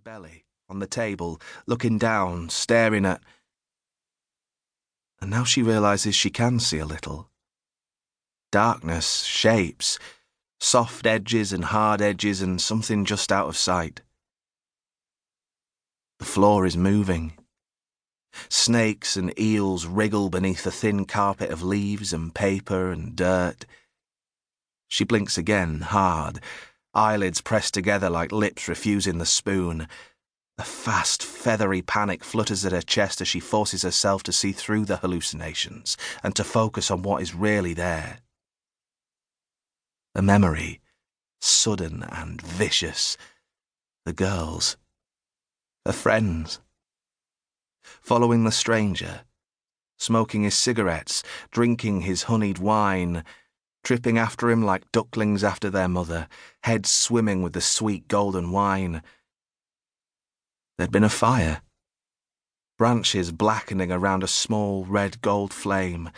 belly, on the table, looking down, staring at... And now she realises she can see a little. Darkness, shapes, soft edges and hard edges, and something just out of sight. The floor is moving. Snakes and eels wriggle beneath a thin carpet of leaves and paper and dirt. She blinks again, hard, eyelids pressed together like lips refusing the spoon. A fast, feathery panic flutters at her chest as she forces herself to see through the hallucinations and to focus on what is really there. A memory, sudden and vicious. The girls. Her friends. Following the stranger, smoking his cigarettes, drinking his honeyed wine, tripping after him like ducklings after their mother, heads swimming with the sweet golden wine. There'd been a fire. Branches blackening around a small red-gold flame.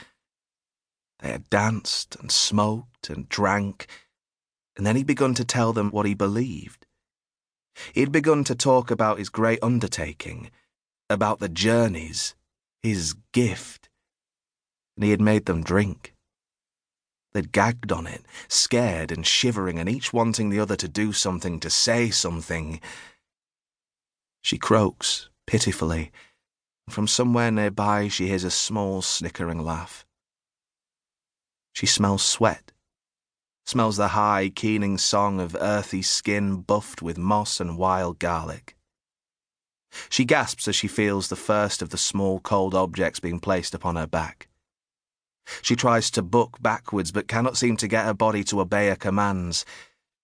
They had danced and smoked and drank, and then he'd begun to tell them what he believed. He'd begun to talk about his great undertaking, about the journeys, his gift, and he had made them drink. They'd gagged on it, scared and shivering, and each wanting the other to do something, to say something. She croaks, pitifully, and from somewhere nearby she hears a small, snickering laugh. She smells sweat, smells the high, keening song of earthy skin buffed with moss and wild garlic. She gasps as she feels the first of the small, cold objects being placed upon her back. She tries to buck backwards, but cannot seem to get her body to obey her commands.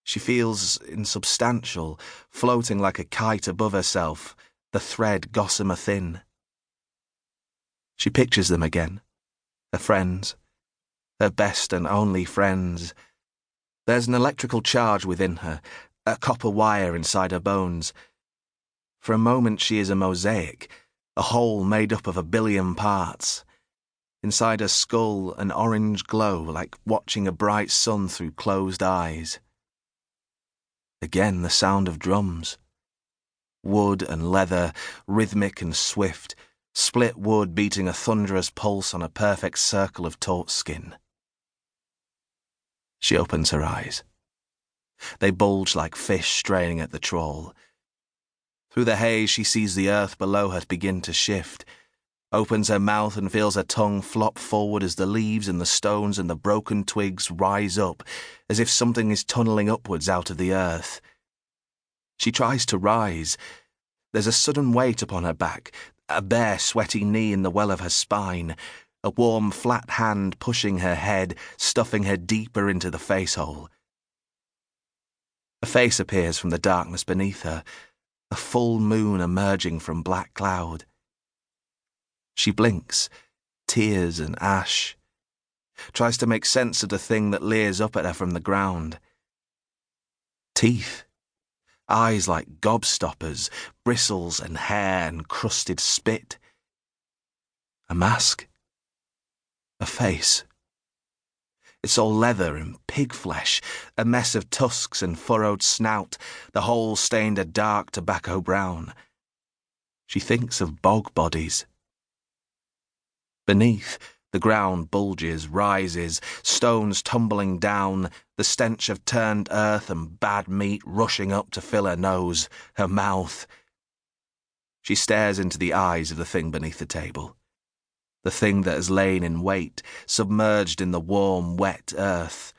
She feels insubstantial, floating like a kite above herself, the thread gossamer thin. She pictures them again, her friends, her best and only friends. There's an electrical charge within her, a copper wire inside her bones. For a moment she is a mosaic, a whole made up of a billion parts. Inside her skull, an orange glow like watching a bright sun through closed eyes. Again the sound of drums. Wood and leather, rhythmic and swift, split wood beating a thunderous pulse on a perfect circle of taut skin. She opens her eyes. They bulge like fish straining at the trawl. Through the haze she sees the earth below her begin to shift, opens her mouth and feels her tongue flop forward as the leaves and the stones and the broken twigs rise up, as if something is tunneling upwards out of the earth. She tries to rise. There's a sudden weight upon her back, a bare, sweaty knee in the well of her spine, a warm, flat hand pushing her head, stuffing her deeper into the face-hole. A face appears from the darkness beneath her, a full moon emerging from black cloud. She blinks, tears and ash, tries to make sense of the thing that leers up at her from the ground. Teeth, eyes like gobstoppers, bristles and hair and crusted spit. A mask, a face. It's all leather and pig flesh, a mess of tusks and furrowed snout, the whole stained a dark tobacco brown. She thinks of bog bodies. Beneath, the ground bulges, rises, stones tumbling down, the stench of turned earth and bad meat rushing up to fill her nose, her mouth. She stares into the eyes of the thing beneath the table. The thing that has lain in wait, submerged in the warm, wet earth.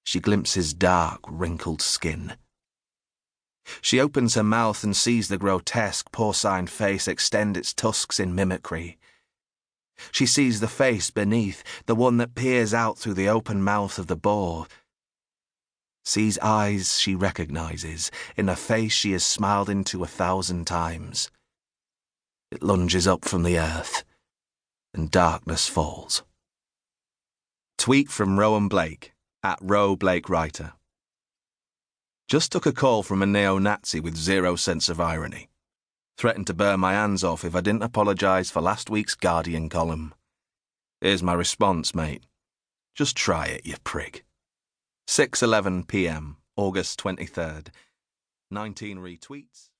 She glimpses dark, wrinkled skin. She opens her mouth and sees the grotesque, porcine face extend its tusks in mimicry. She sees the face beneath, the one that peers out through the open mouth of the boar. Sees eyes she recognizes, in a face she has smiled into 1,000 times. It lunges up from the earth, and darkness falls. Tweet from Rowan Blake, at Row Blake Writer. Just took a call from a neo-Nazi with zero sense of irony. Threatened to burn my hands off if I didn't apologise for last week's Guardian column. Here's my response, mate. Just try it, you prick. 6:11 p.m, August 23rd. 19 retweets.